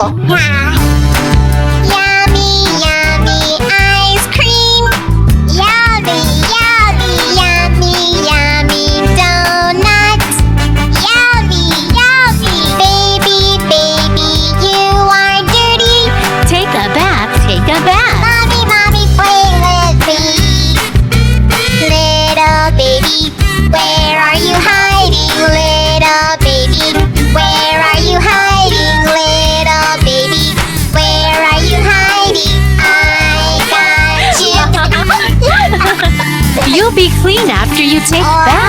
Yeah. Yummy, yummy ice cream. Yummy, yummy, yummy, yummy donuts. Yummy, yummy. Baby, baby, you are dirty. Take a bath, take a bath. Mommy, mommy, play with me. Little baby, where are you hiding? Little baby, where are you hiding? Little baby, where are you hiding? I got you. You'll be clean after you take a bath.